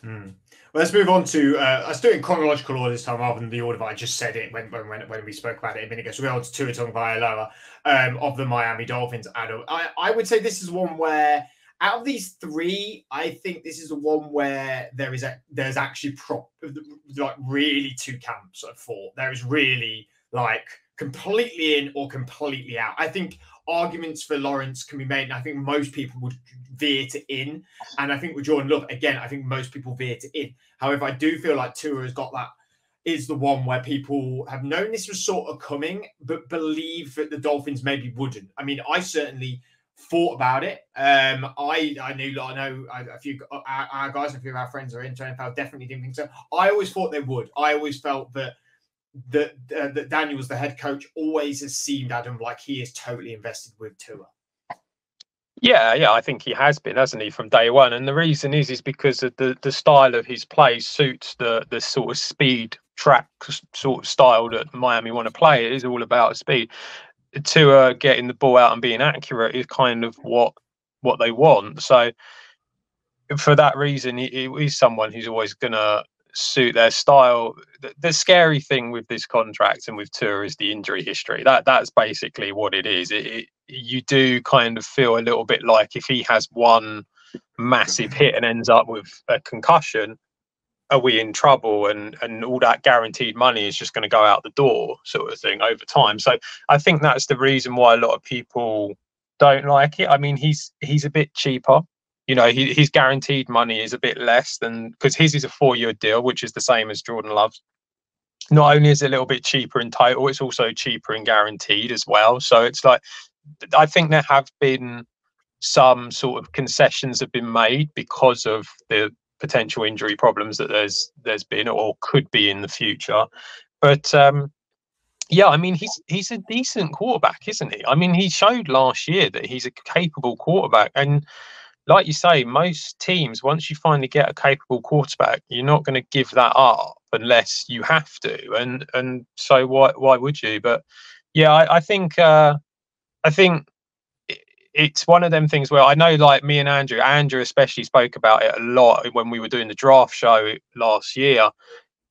Mm. Well, let's move on to. Let's do it in chronological order this time, rather than the order that I just said it when we spoke about it a minute ago. So we're on to Tua Tagovailoa of the Miami Dolphins. Adam, I would say this is one where, out of these three, I think this is the one where there's actually like really two camps of thought. There is really like completely in or completely out. I think arguments for Lawrence can be made, and I think most people would veer to in. And I think with Jordan Love, again, I think most people veer to in. However, I do feel like Tua has got that, is the one where people have known this was sort of coming, but believe that the Dolphins maybe wouldn't. I mean, I certainly thought about it. I know a few our guys, a few of our friends are into NFL, definitely didn't think so. I always thought they would. I always felt that Daniels, the head coach, always has seemed, Adam, like he is totally invested with Tua. Yeah, I think he has been, hasn't he, from day one? And the reason is because of the style of his play suits the sort of speed track sort of style that Miami want to play. It is all about speed. Tua getting the ball out and being accurate is kind of what they want. So for that reason, he is someone who's always going to suit their style. The scary thing with this contract and with Tua is the injury history. That's basically what it is. You do kind of feel a little bit like if he has one massive hit and ends up with a concussion, are we in trouble? And all that guaranteed money is just going to go out the door, sort of thing, over time. So I think that's the reason why a lot of people don't like it. I mean, he's a bit cheaper. You know, his guaranteed money is a bit less than, because his is a 4-year deal, which is the same as Jordan Love's. Not only is it a little bit cheaper in total, it's also cheaper in guaranteed as well. So it's like, I think there have been some sort of concessions have been made because of the potential injury problems that there's been or could be in the future. But yeah, I mean, he's a decent quarterback, isn't he? I mean, he showed last year that he's a capable quarterback. And like you say, most teams, once you finally get a capable quarterback, you're not going to give that up unless you have to. And so why would you? But yeah, I think it's one of them things where I know, like me and Andrew especially spoke about it a lot when we were doing the draft show last year.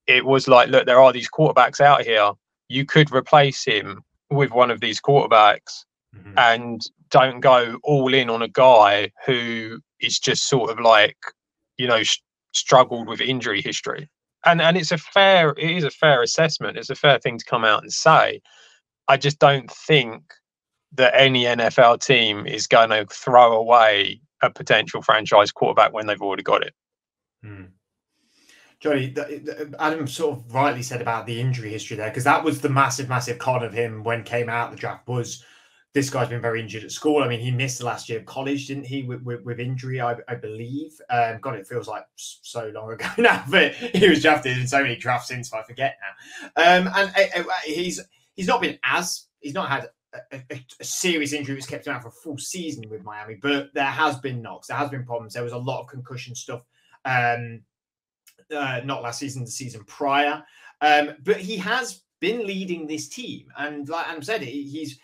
It was like, look, there are these quarterbacks out here. You could replace him with one of these quarterbacks and don't go all in on a guy who is just sort of like, you know, struggled with injury history. And it is a fair assessment. It's a fair thing to come out and say. I just don't think that any NFL team is going to throw away a potential franchise quarterback when they've already got it. Johnny, Adam sort of rightly said about the injury history there, because that was the massive con of him when came out the draft, was this guy's been very injured at school. I mean, he missed the last year of college, didn't he, with injury, I believe. God, it feels like so long ago now, but he was drafted in so many drafts since, I forget now. And he's not had a serious injury that's kept him out for a full season with Miami, but there has been knocks, there has been problems. There was a lot of concussion stuff, not last season, the season prior. But he has been leading this team, and like Adam said, he's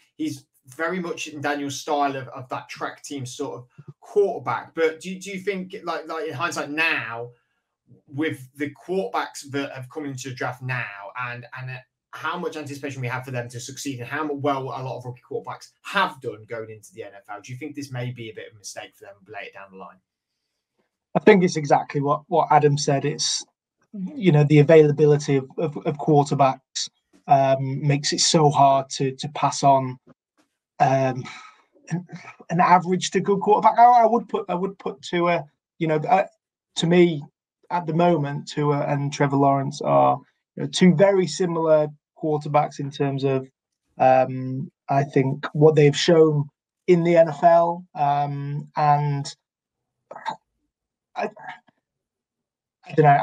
very much in Daniel's style of that track team sort of quarterback. But do you think, like in hindsight now, with the quarterbacks that have come into the draft now, and how much anticipation we have for them to succeed, and how well a lot of rookie quarterbacks have done going into the NFL, do you think this may be a bit of a mistake for them later down the line? I think it's exactly what Adam said. It's, you know, the availability of quarterbacks makes it so hard to pass on an average to good quarterback. I would put Tua, you know, to me at the moment, Tua and Trevor Lawrence are, you know, two very similar quarterbacks in terms of I think what they've shown in the NFL, and I don't know.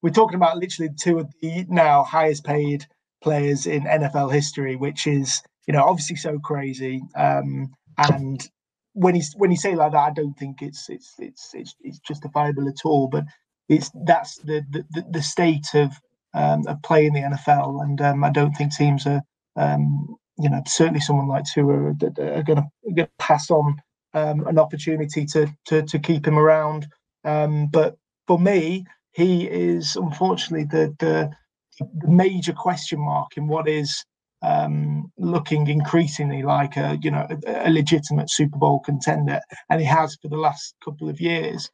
We're talking about literally two of the now highest paid players in NFL history, which is, you know, obviously so crazy. And when you say like that, I don't think it's justifiable at all. But that's the state of play in the NFL, and I don't think teams are, you know, certainly someone like Tua are going to pass on an opportunity to keep him around. But for me, he is unfortunately the major question mark in what is looking increasingly like a legitimate Super Bowl contender, and he has for the last couple of years.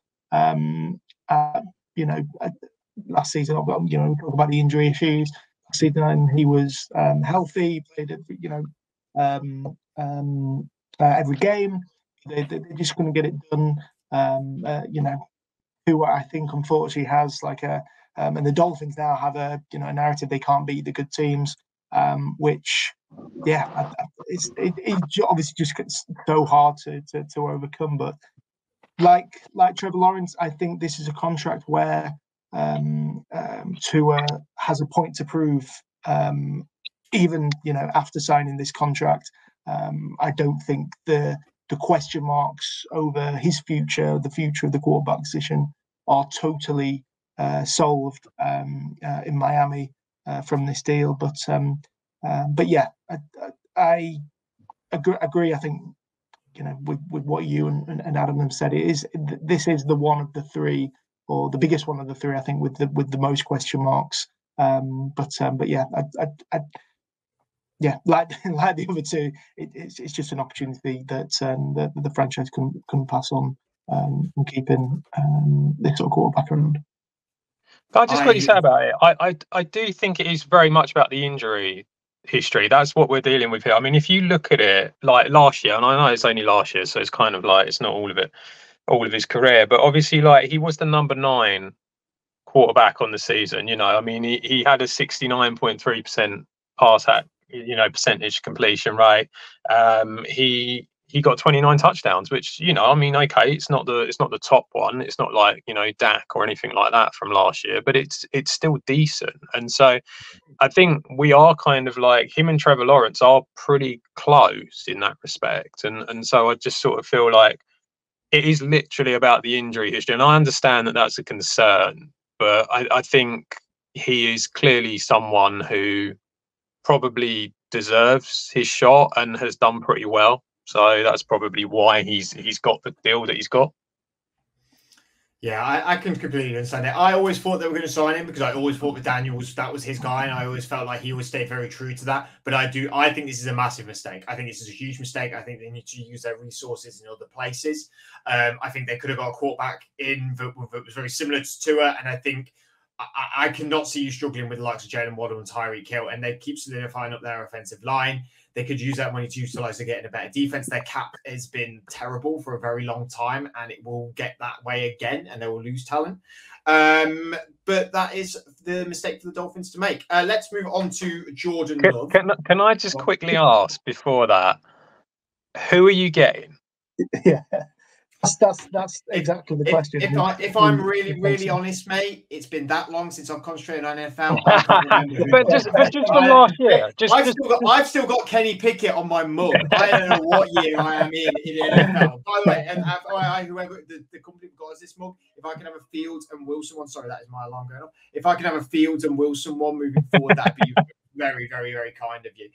Last season, we talk about the injury issues. Last season, he was healthy, played every game. They just couldn't get it done. Who I think unfortunately has like and the Dolphins now have a narrative they can't beat the good teams, which it's obviously just gets so hard to overcome. But like Trevor Lawrence, I think this is a contract where Tua has a point to prove. Even after signing this contract, I don't think the question marks over his future, the future of the quarterback position, are totally solved in Miami from this deal. But yeah, I agree. I think with what you and Adam have said, this is the one of the three, or the biggest one of the three, I think, with the most question marks. But yeah, like the other two, it's just an opportunity that the franchise can pass on and keeping this sort of quarterback around. Can I just quickly say about it? I do think it is very much about the injury history. That's what we're dealing with here. I mean, if you look at it like last year, and I know it's only last year, so it's kind of like it's not all of his career, but obviously, like, he was the number 9 quarterback on the season. I mean, he had a 69.3% pass percentage completion rate. He got 29 touchdowns, which I mean, okay, it's not the top one. It's not like Dak or anything like that from last year, but it's still decent. And so I think we are kind of like, him and Trevor Lawrence are pretty close in that respect. And so I just sort of feel like it is literally about the injury history. And I understand that that's a concern, but I think he is clearly someone who probably deserves his shot and has done pretty well. So that's probably why he's got the deal that he's got. Yeah, I can completely understand it. I always thought they were going to sign him because I always thought with Daniels that was his guy, and I always felt like he always stayed very true to that. But I think this is a massive mistake. I think this is a huge mistake. I think they need to use their resources in other places. I think they could have got a quarterback in that was very similar to Tua, and I think I cannot see you struggling with the likes of Jalen Waddle and Tyreek Hill, and they keep solidifying up their offensive line. They could use that money to utilize to get in a better defense. Their cap has been terrible for a very long time, and it will get that way again, and they will lose talent. But that is the mistake for the Dolphins to make. Let's move on to Jordan Love. Can I just quickly ask before that, who are you getting? Yeah. That's exactly the question. If I'm really honest, mate, it's been that long since I've concentrated on NFL. I can't remember but just from last year. I've still got Kenny Pickett on my mug. I don't know what year I am in the NFL. By the way, and whoever the company got us this mug, if I can have a Fields and Wilson one, sorry, that is my alarm going off. If I can have a Fields and Wilson one moving forward, that'd be very, very, very kind of you.